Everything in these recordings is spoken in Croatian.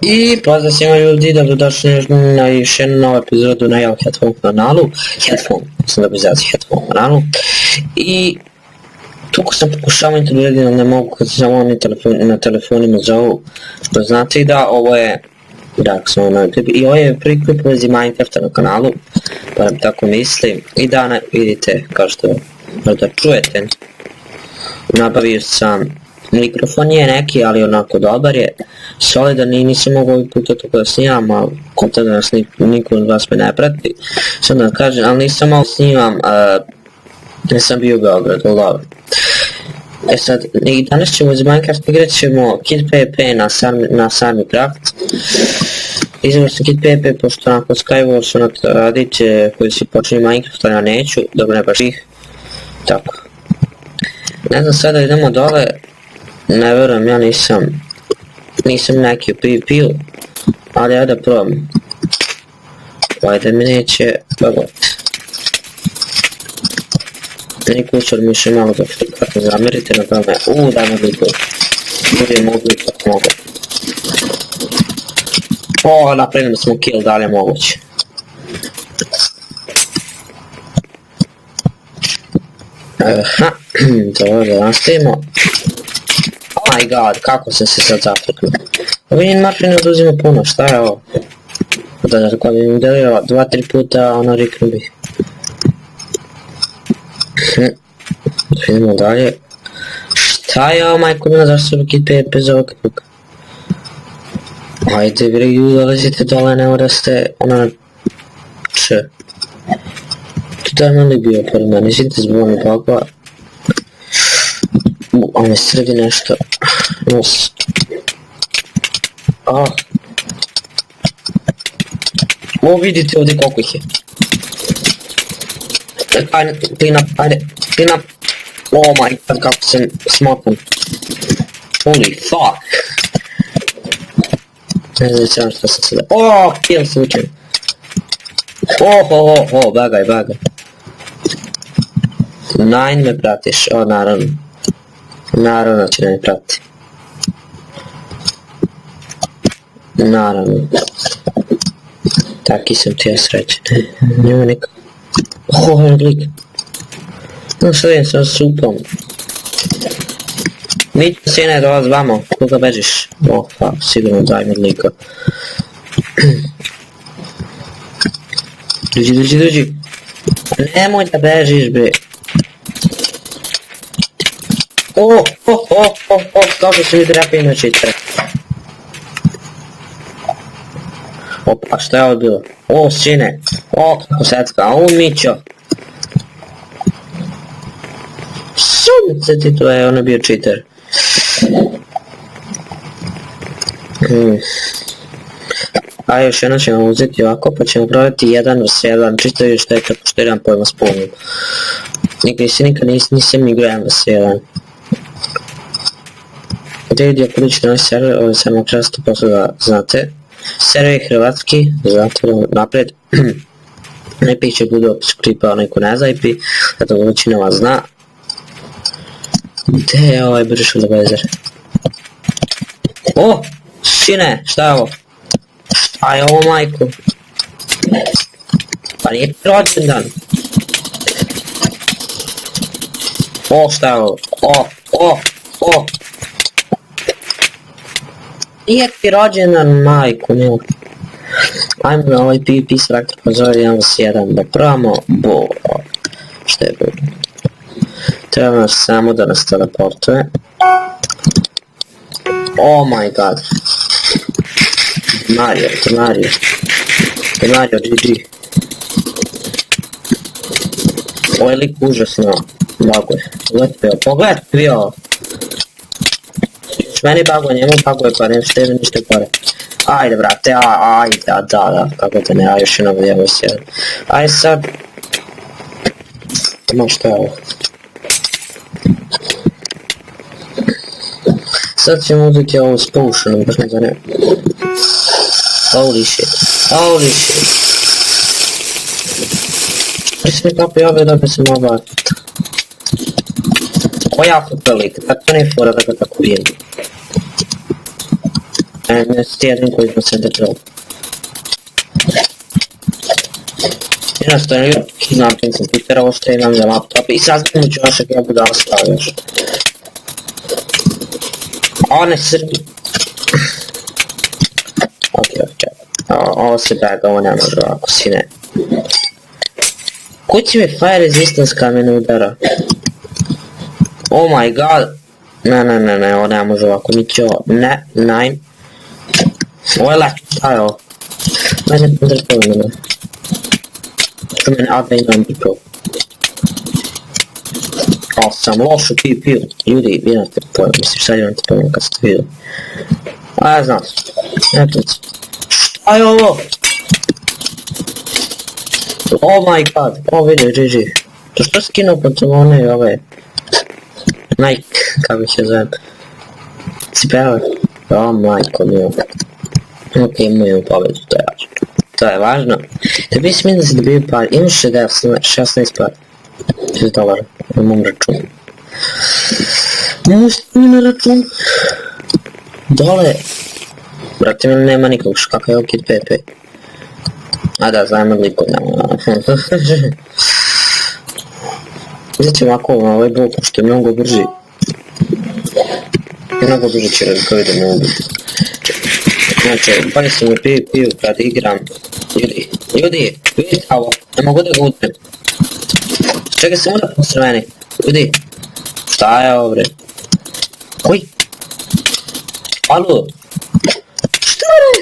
I pozdrav svima ljudi, dobrodošli na još jednu novu epizodu na Headphone kanalu. Mislim da bi izrazi Headphone kanalu. I tuko sam pokušao intervjuati, ali ne mogu kad se samo oni na telefonima zovu. Što znate da ovo je Dark Zone i ovo je prvi klip u vezi Minecrafta na kanalu, pa tako mislim. I da vidite, kao što možda čujete, nabavio sam mikrofon, nije neki, ali onako dobar je, solidan i nisam mogao ovih puta tako da snimam, ali kontent da nas niko od vas me ne prati, sad da kažem, ali nisam malo snimam, nisam bio u Beogradu, ali dobro. E sad, i danas ćemo za Minecraft igrat ćemo Kit PvP na Sarmicraft. Izabro sam Kit PvP pošto nakon Skywars onak radit koji si počinje Minecraft, ali ja neću, dobro ne baš ih, tako. Ne znam, sada idemo dole. Ne verujem, ja nisam neki u PvP-u, ali ja da probam. Ajde mi neće, pogod. Neki kućar mi še malo da kako zamerite na tome. Dajmo gliku. Budemo gliku kako mogu. Napravimo smo kill, da li je moguće. Dobro, da nastavimo. Oh my god, kako sam se sad zaprknuo. Vidim Murphy ne oduzima puno, šta je ovo? Da bi mi udarila 2-3 puta, ono riknu bi. Idemo dalje. Šta je ovo majko mina, zašto su Kit PvP za ovog kluka? Ajde bre, dolazite dole, ne mora ste ona č. Tu je mali bio pored mene, izvidite zbog mi bogova. On me sredi nešto. Nos. Vidite ovdje koliko ih je. Ajde, clean up. Oh my god, kako sam smotan. Holy fuck. Ne znam što sam sada. Kill slučajno. Bagaj. Nine me pratiš, naravno. Naravno će ne prati. Naravno. Taki sam ti ja srećen. Nema nikako. Lik. Što vidim sa supom. Miću sine, dolazi vamo. Koga bežiš? Sigurno daj mi lika. Dođi. Nemoj da bežiš bre. Kako se mi treba inače tre. Opa, šta je ovo bilo? Sine. Kako secka. Mićo. Sunce ti to je, on je bio cheater. A još jedno ćemo uzeti ovako, pa ćemo provjeti 1 vs 1, čisto još što je kako što jedan pojma spolnju. Nikad nisam igrao 1 vs 1. Gdje vidio prilično ovaj server, ovo je Sarmicraft, posle da znate. Server je hrvatski, znate naprijed. IP će bude opis kripa, onaj ko ne zna IP, zato većina vas zna. Gdje je ovaj bršul bezer? Sine, šta je ovo? Šta je ovo majko? Pa nije ti rođendan. Šta je ovo? Nije ti rođendan, majko milo. Ajmo na ovaj PvP Selector pozori 1 vs 1 da probamo. Šta je bilo? Treba nas samo da nas teleportuje. Oh my god. Mario, GG. Ovaj lik užasno baguje. Pogledaj bio. Meni baguje, njemu baguje, pa ne šteze ništa gore. Ajde brate, ajde, da, kako te ne, još jednom vidjemo s jedan. Ajde sad. Šta je ovo? Sad ćemo uzeti ovo s potionom, baš ne da ne. Holy shit. Prisi mi kapi ove da bi se mogla aktiviti. Ovo je jako velik, tako ne je fora da ga tako vidim. Ne jedin koji smo se držali. Jednostavno još znam pin kompjutera, ovo što imam za laptop i saznamo ću vašeg ja budala stavljaš. Ovo ne Srbi. Ok. Ovo se baga, ovo ne može ovako, sine. Kući mi fire resistance kad me ne udara. Oh my god. Ne, ovo ne može ovako, niće ovo. Ne. Ovo je laki style. Mene podrtava mene. Što mene adve imam biko. Ali sam lošu piju. Ljudi, vi nemate pojma, mislim sad imate pojma kad ste vidio. A ja znam. Šta je ovo? Oh my god, ovo vidio, GG. To što skinuo pantalone i ove... Nike, kako ih je zovem. Cipele. Oh majko mio. Ok, imaju pobedu, to je važno. To je važno. Tebi smijem da se dobiju par, imaš 16 par. $10 na mom računu. Možete mi na račun? Dole. Brate, mi nema nikog, kakav je okid PP. A da, znam odliku, Znači ovako, ovaj bol, pošto je mnogo brži. Mnogo brži će kao idemo ovdje. Znači, bani se mu piju kad igram. Ljudi, vidite ovo, ne mogu da ga udrem. Čekaj se onda posle meni. Ljudi, šta je ovo bre? Koji? Alo? Šta bre?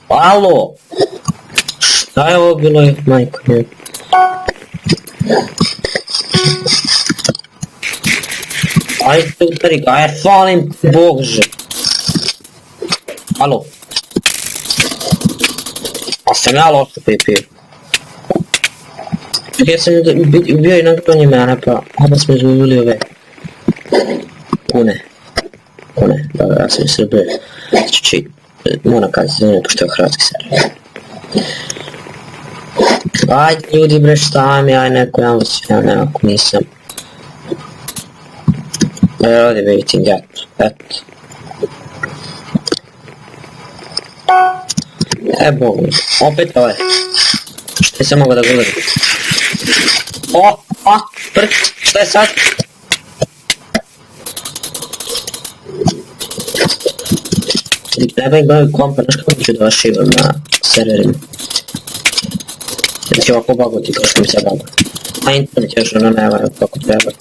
Alo? Šta je ovo bilo je, majko nje? Ajde udari ga, aj falim te bože. Alo? A sam ja lošu pipio. Ja sam ubio i nakon mene pa onda smo izgubili ove kune, da ja sam iz Srbije. Znači, moram kazati za pošto je hrvatski server. Ajde ljudi bre šta mi, aj neko ja vas ja nekako nisam. Ovdje vidite eto. Bog mi, opet ovaj. Što sam mogo da govorim? Prč, šta je sad? Treba im gledati kompa, znaš kako ću da vas šivam na serverima. Jer će ovako bagati kao što mi se baga. A internet još ono ne valja kako treba.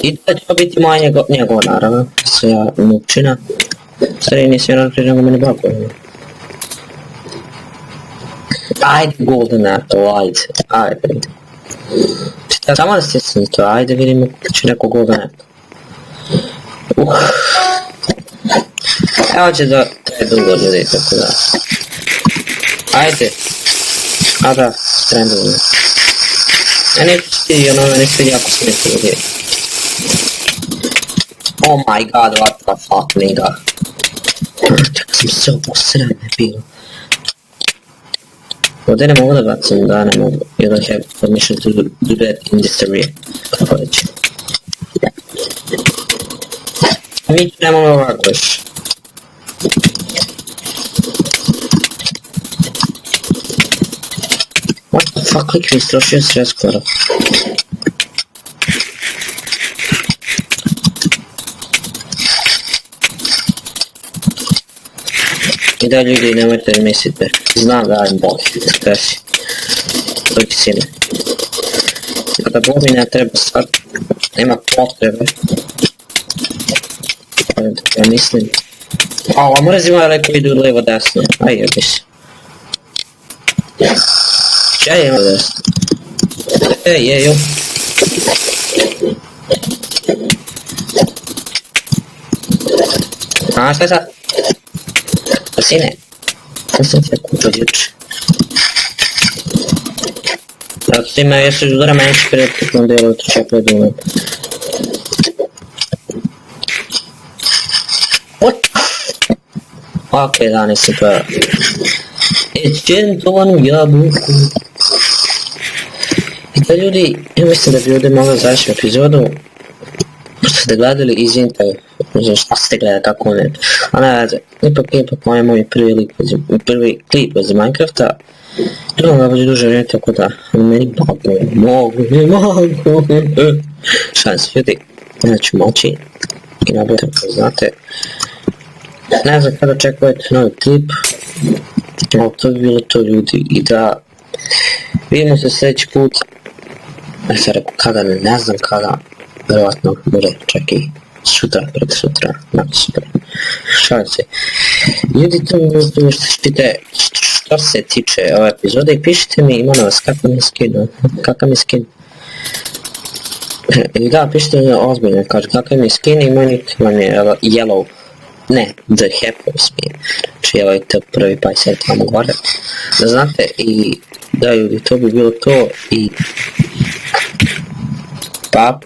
I da će biti moja njegova naravno, što ja nupčina. Stvari nisam jedan prije nego mene bagao. Ajde golden apple, ajde. Samo da stisnem to, ajde vidimo kako će neko golden apple. Evo će da traje dugo ljudi, tako da. Ajde. A da, strembujem. Ja neću stidi, ne stidi jako smeti ljudi. Oh my god, what the fuck, nigga. Čekaj sam se oposrane bilo. Ovdje ne mogu da bacim, da ne mogu. You don't have permission to do that in this area. Kako reći. Mi ću nemamo ovako još. What the fuck, lik mi istrošio sve skoro. I da ljudi nemojte da mislite, znam da im bolje, stresi. Dođi sine. Kada Bobi ne treba sad, nema potrebe. Ja mislim. A mrzim ove koji idu levo desno, aj jebi se. Šta je levo desno? Jejo. A šta je sad? Sine, sam se kućo dječe. Zato se ima još udara meni će prijetno delu, to će predumem. What? Ok, da, nisam to. Enchantovanu jabuku. I da ljudi, ja mislim da bi ovdje mogla završiti epizodu. Pošto ste gledali, izvinite, za šta ste gleda kako ne. A ne, ipak moj prvi klip iz Minecrafta. Trebam da bude duže vrijeme, tako da meni mogu. Šalim se ljudi, neću moći i nabujem, znate. Ne znam kada očekujete novi klip, ali to bi bilo to ljudi i da vidimo se sljedeći put. Ja sam rekao kada, ne znam kada, vjerovatno bude čak i sutra, pred sutra, nakon sutra. Šalim se. Ljudi, to mi možete što se tiče ove epizode i pišite mi, molim vas, kakav mi skin. I da, pišite mi ozbiljno, kaže kakav mi skin i moj nick vam je yellow. Ne, The Happos mi je. Znači evo je to prvi pa sad tamo gore. Da znate i da ljudi, to bi bilo to i... Pa.